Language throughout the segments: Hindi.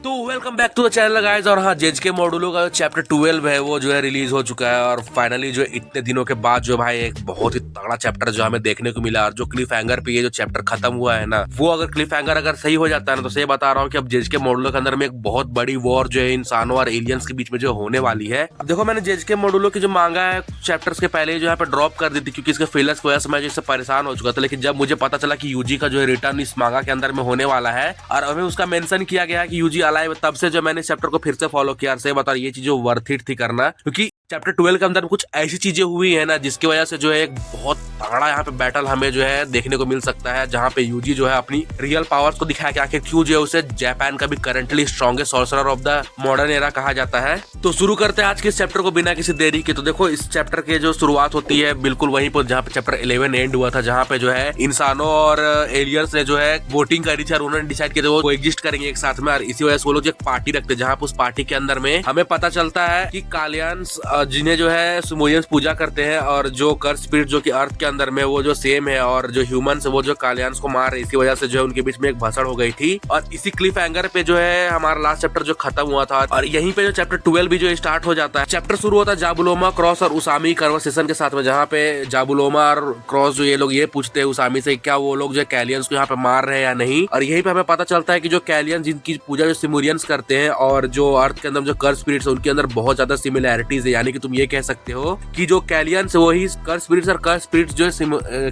तो welcome back to the channel guys. और हाँ, जेज के मॉड्यूलो का जो चैप्टर 12 है वो जो है रिलीज हो चुका है। और फाइनली जो इतने दिनों के बाद जो भाई एक बहुत ही तगड़ा चैप्टर जो हमें देखने को मिला। और जो क्लिफ हैंगर पे ये जो चैप्टर खत्म हुआ है ना, वो अगर क्लिफ हैंगर अगर सही हो जाता है ना, तो सही बता रहा हूँ कि अब जेज के मॉड्यूलो के अंदर में एक बहुत बड़ी वॉर जो है इंसानों और एलियंस के बीच में जो होने वाली है। अब देखो, मैंने जेज के मॉड्यूलो की जो मांगा है चैप्टर्स के पहले जो यहाँ पे ड्रॉप कर दी थी, क्योंकि इसके फेलर्स की वजह से मैं इससे परेशान हो चुका था। लेकिन जब मुझे पता चला कि यूजी का जो है रिटर्न इस मांगा के अंदर में होने वाला है और हमें उसका मेंशन किया गया है कि यूजी अलाइव है, तब से जो मैंने चैप्टर को फिर से फॉलो किया। से बता ये चीजें वर्थ इट थी करना, क्योंकि चैप्टर 12 के अंदर कुछ ऐसी चीजें हुई है ना जिसकी वजह से जो है एक बहुत तगड़ा यहाँ पे बैटल हमें जो है देखने को मिल सकता है, जहाँ पे यूजी जो है अपनी रियल पावर्स को दिखाया कि आखिर क्यों जो है उसे जापान का भी currently strongest sorcerer of the modern era कहा जाता है। तो शुरू करते हैं आज के इस चैप्टर को बिना किसी देरी के। तो देखो, इस चैप्टर के जो शुरुआत होती है बिल्कुल वहीं पर जहाँ पे चैप्टर 11 एंड हुआ था, जहाँ पे जो है इंसानों और एलियंस ने जो है वोटिंग करी थी और उन्होंने डिसाइड किया वो एग्जिस्ट करेंगे एक साथ में। और इसी वजह से वो लोग एक पार्टी रखते हैं, जहाँ पे उस पार्टी के अंदर में हमें पता चलता है कि कालियंस जिन्हें जो है सुमोरियंस पूजा करते हैं, और जो कर्स स्पिरिट जो कि अर्थ के अंदर में वो जो सेम है, और जो ह्यूमंस वो जो कालियंस को मार रहे, इसी वजह से जो है उनके बीच में एक भसड़ हो गई थी। और इसी क्लिफ हैंगर पे जो है हमारा लास्ट चैप्टर जो खत्म हुआ था, और यहीं पे जो चैप्टर 12 भी जो स्टार्ट हो जाता है। चैप्टर शुरू होता है जाबुलोमा, क्रॉस और उसामी कन्वर्सेशन के साथ में, जहाँ पे जाबुलोमा और क्रॉस जो ये लोग ये पूछते हैं उसामी से क्या वो लोग जो कैलियंस को यहाँ पे मार रहे हैं या नहीं। और यहीं पे हमें पता चलता है कि जो कैलियंस जिनकी पूजा जो सिमुरियंस करते हैं और जो अर्थ के अंदर जो कर्स स्पिरिट्स है उनके अंदर बहुत ज्यादा सिमिलैरिटीज है। यानी कि तुम ये कह सकते हो कि जो कैलियंस वही कर्स स्पिरिट्स और कर्स स्पिरिट्स जो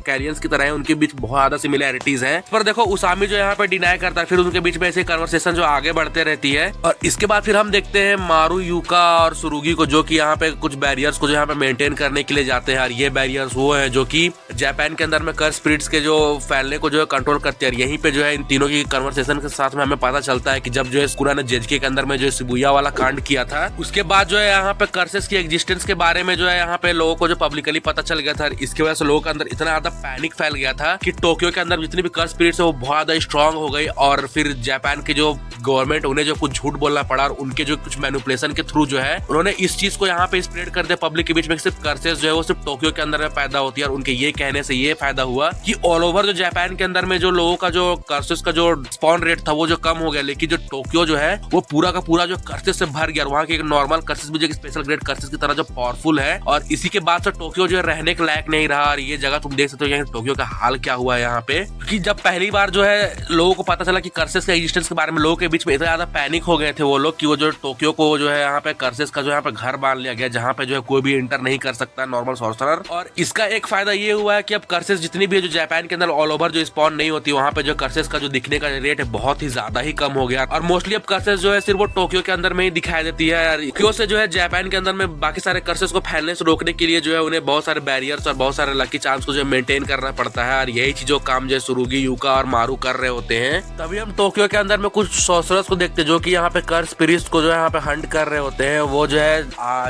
कैलियंस की तरह है, उनके बीच बहुत ज्यादा सिमिलैरिटीज है। पर देखो, उसामी जो यहाँ पे डिनाई करता है, फिर उनके बीच में ऐसे कन्वर्सेशन जो आगे बढ़ते रहती है। और इसके बाद फिर हम देखते हैं मारू, यूका और सुरुगी को, जो कि यहाँ पे कुछ बैरियर्स को जो यहाँ पे मेंटेन करने के लिए जाते हैं। और ये बैरियर्स वो है जो कि जापान के अंदर में कर्स स्पिरिट्स के जो फैलने को जो है कंट्रोल करते हैं। यहीं पे जो है इन तीनों की कन्वर्सेशन के साथ में हमें पता चलता है कि जब जो है स्कूरा ने जेजके के अंदर में जो शिबुया वाला कांड किया था, उसके बाद जो है यहाँ पे कर्सेस की एग्जिस्टेंस के बारे में जो है यहाँ पे लोगों को जो पब्लिकली पता चल गया था। इसकी वजह से लोगों के अंदर इतना ज्यादा पैनिक फैल गया था कि टोक्यो के अंदर जितनी भी कर्स स्पिरिट्स है वो बहुत ज्यादा स्ट्रांग हो गई। और फिर जापान की जो गवर्नमेंट उन्हें जो कुछ झूठ बोलना पड़ा, और उनके जो कुछ मैनिपुलेशन के थ्रू जो है उन्होंने इस चीज को यहाँ पे स्प्रेड कर दिया पब्लिक के बीच में, सिर्फ कर्सेस जो है वो सिर्फ टोक्यो के अंदर में पैदा होती है। और उनके ये कहने से ये फायदा हुआ कि ऑल ओवर जो जापान के अंदर में जो लोगों का जो कर्सेस का जो स्पॉन रेट था वो जो कम हो गया, लेकिन जो टोक्यो जो है वो पूरा का पूरा जो कर्सेस से भर गया। वहाँ के नॉर्मल कर्सेस भी जो स्पेशल ग्रेड कर्सेस की तरह जो पावरफुल है। और इसी के बाद से टोक्यो जो है रहने के लायक नहीं रहा। और ये जगह तुम देख सकते हो यहाँ टोक्यो का हाल क्या हुआ है यहाँ पे, कि जब पहली बार जो है लोगों को पता चला कि कर्सेस के एग्जिस्टेंस के बारे में, लोगों के बीच में इतना ज्यादा पैनिक हो गए थे वो लोग कि वो जो टोक्यो को जो है यहाँ पे कर्सेस का जो यहाँ पे घर बांध लिया गया, जहाँ पे जो है कोई भी इंटर नहीं कर सकता नॉर्मल सॉर्सरर। और इसका एक फायदा ये हुआ है कि अब कर्सेस जितनी भी है जो जापान के अंदर ऑल ओवर जो स्पॉन नहीं होती, वहाँ पे जो कर्सेस का जो दिखने का रेट है बहुत ही ज्यादा ही कम हो गया। और मोस्टली अब कर्सेस जो है सिर्फ वो टोक्यो के अंदर में ही दिखाई देती है। टोक्यो से जो है जापान के अंदर में बाकी सारे कर्सेस को फैलने से रोकने के लिए जो है उन्हें बहुत सारे बैरियर्स और बहुत सारे लकी चांस को जो मेंटेन करना पड़ता है। और यही चीजों काम जो सुरुगी, यूका और मारू कर रहे होते हैं। तभी हम टोक्यो के अंदर में कुछ सॉर्सरर्स को देखते हैं जो कि यहाँ पे कर्स स्पिरिट्स को जो है यहाँ पे हंट कर रहे होते हैं। वो जो है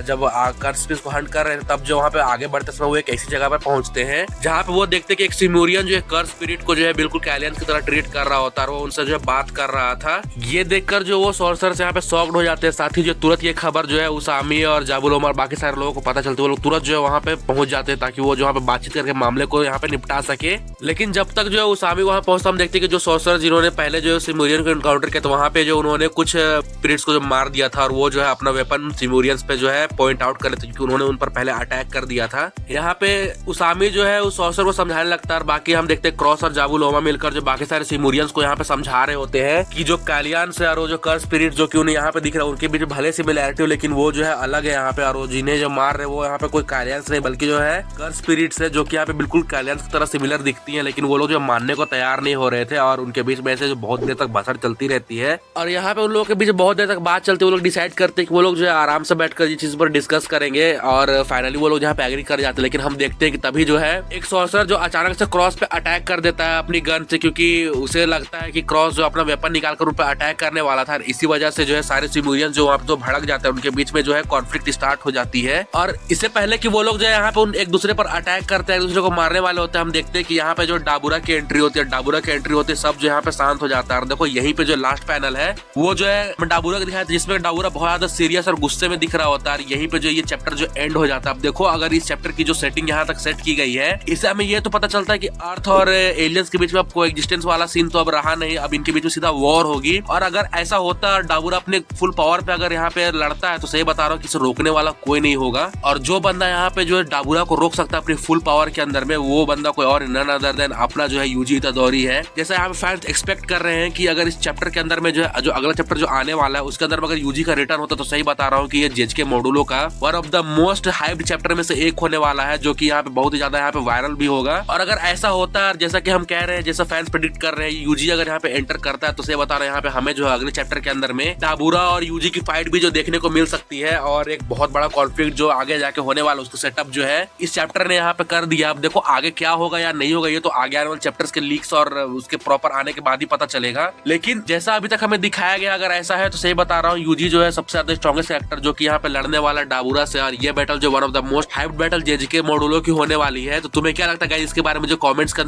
जब कर्स स्पिरिट्स को हंट कर रहे हैं तब जो वहाँ पे आगे बढ़ते समय वो एक ऐसी जगह पे पहुंचते हैं जहाँ पे वो देखते हैं कि एक सिमुरियन जो है कर्स स्पिरिट को जो है बिल्कुल कैलियंस की तरह ट्रीट कर रहा होता है, और वो उनसे जो है बात कर रहा था। ये देखकर जो वो सॉर्सरर्स यहाँ पे शॉक्ड हो जाते हैं। साथ ही जो तुरंत ये खबर जो है उसामी और जाबुलोमा और बाकी सारे लोगों को पता चलती है, वो लोग तुरंत जो है वहाँ पे पहुंच जाते हैं ताकि वो जो वहाँ पे बातचीत करके मामले को यहाँ पे निपटा सके। लेकिन जब तक जो है उसामी वहाँ पहुंचता, हम देखते हैं कि जो सॉर्सरर जिन्होंने पहले जो सिमुरियन को एनकाउंटर किया, तो वहाँ पे जो उन्होंने कुछ स्पिरिट्स को जो मार दिया था, और वो जो है अपना वेपन सिमुरियंस पे जो है पॉइंट आउट कर लेते क्योंकि उन्होंने उन पर पहले अटैक कर दिया था। यहाँ पे उसामी जो है उस सॉर्सरर को समझाने लगता है, और बाकी हम देखते हैं क्रॉस और जाबुलोमा मिलकर जो बाकी सारे सिमुरियंस को यहाँ पे समझा रहे होते हैं कि जो कैलियंस है और वो जो कर्स स्पिरिट जो कि उन्हें यहाँ पे दिख रहा है, उनके बीच भले सिमिलैरिटी हो लेकिन वो जो है अलग है यहाँ पे। और वो जिन्हें जो मार रहे वो यहाँ पे कोई कैलियंस नहीं बल्कि जो है कर्स स्पिरिट्स है, जो कि यहाँ पे बिल्कुल कैलियंस की तरह सिमिलर दिखती है। लेकिन वो लोग जो मानने को तैयार नहीं हो रहे थे, और उनके बीच में ऐसे जो बहुत देर तक भसड़ चलती रहती है। और यहाँ पे उन लोगों के बीच बहुत देर तक बात चलती है। वो लोग डिसाइड करते हैं कि वो लोग जो है आराम से बैठकर ये चीज पर डिस्कस करेंगे, और फाइनली वो लोग यहाँ पे एग्री कर जाते हैं। लेकिन हम देखते हैं कि तभी जो है एक सॉर्सरर जो अचानक से क्रॉस पे अटैक कर देता है अपनी गन से, क्योंकि उसे लगता है कि क्रॉस जो अपना वेपन निकालकर उन पर अटैक करने वाला था। इसी वजह से जो है सारे सिमुरियंस जो वहाँ पे तो भड़क जाते हैं, उनके बीच में जो है कॉन्फ्लिक्ट स्टार्ट स्टार्ट हो जाती है। और इससे पहले कि वो लोग जो है यहाँ पे एक दूसरे पर अटैक करते हैं, एक दूसरे को मारने वाले होते हैं, हम देखते हैं कि यहाँ पे जो डाबुरा की एंट्री होती है, सब जो यहाँ पे शांत हो जाता है। और देखो यहीं पे जो लास्ट पैनल है वो जो है डाबुरा का दिखाया, जिसमें डाबुरा बहुत ज्यादा सीरियस और गुस्से में दिख रहा होता है। यहीं पे जो ये चैप्टर जो एंड हो जाता है। अब देखो अगर इस चैप्टर की जो सेटिंग यहाँ तक सेट की गई है, इससे हमें ये तो पता चलता है कि अर्थ और एलियंस के बीच में अब कोएग्जिस्टेंस वाला सीन तो अब रहा नहीं, अब इनके बीच में सीधा वॉर होगी। और अगर ऐसा होता डाबुरा अपने फुल पावर पे अगर यहाँ पे लड़ता है तो सही बता रहा हूँ, किसी रोकने वाला कोई नहीं होगा। और जो बंदा यहाँ पे जो है डाबुरा को रोक सकता है अपनी फुल पावर के अंदर में, वो बंदा कोई और नन अदर देन अपना जो है यूजी इतादोरी है। जैसा यहाँ पे फैंस एक्सपेक्ट कर रहे हैं कि अगर इस चैप्टर के अंदर में जो है, जो अगला चैप्टर जो आने वाला है उसके अंदर में अगर यूजी का रिटर्न होता तो सही बता रहा हूँ कि ये जेजेके मॉड्यूलो का one of the most hyped chapter में से एक होने वाला है, जो कि यहाँ पे बहुत ही ज्यादा यहाँ पे वायरल भी होगा। और अगर ऐसा होता है जैसा कि हम कह रहे हैं, जैसा फैंस प्रेडिक्ट कर रहे हैं, यूजी अगर यहाँ पे एंटर करता है तो सही बता रहे हैं यहाँ पे हमें जो है अगले चैप्टर के अंदर में डाबुरा और यूजी की फाइट भी जो देखने को मिल सकती है। और एक बहुत बड़ा कॉन्फ्लिक्ट जो आगे जाके होने वाला उसको सेटअप जो है इस चैप्टर ने यहाँ पे कर दिया। अब देखो आगे क्या होगा या नहीं होगा, ये तो आगे आने वाले चैप्टर्स के लीक्स और उसके प्रॉपर आने के बाद ही पता चलेगा। लेकिन जैसा अभी तक हमें दिखाया गया, अगर ऐसा है तो सही बता रहा हूँ, यूजी जो है सबसे ज्यादा स्ट्रॉन्गेस्ट कैरेक्टर जो कि यहाँ पे लड़ने वाला डाबुरा से। और ये बैटल जो one of the most hyped battle जेजेके modulo की होने वाली है। तो तुम्हें क्या लगता है गाइस इसके बारे में, जो कमेंट्स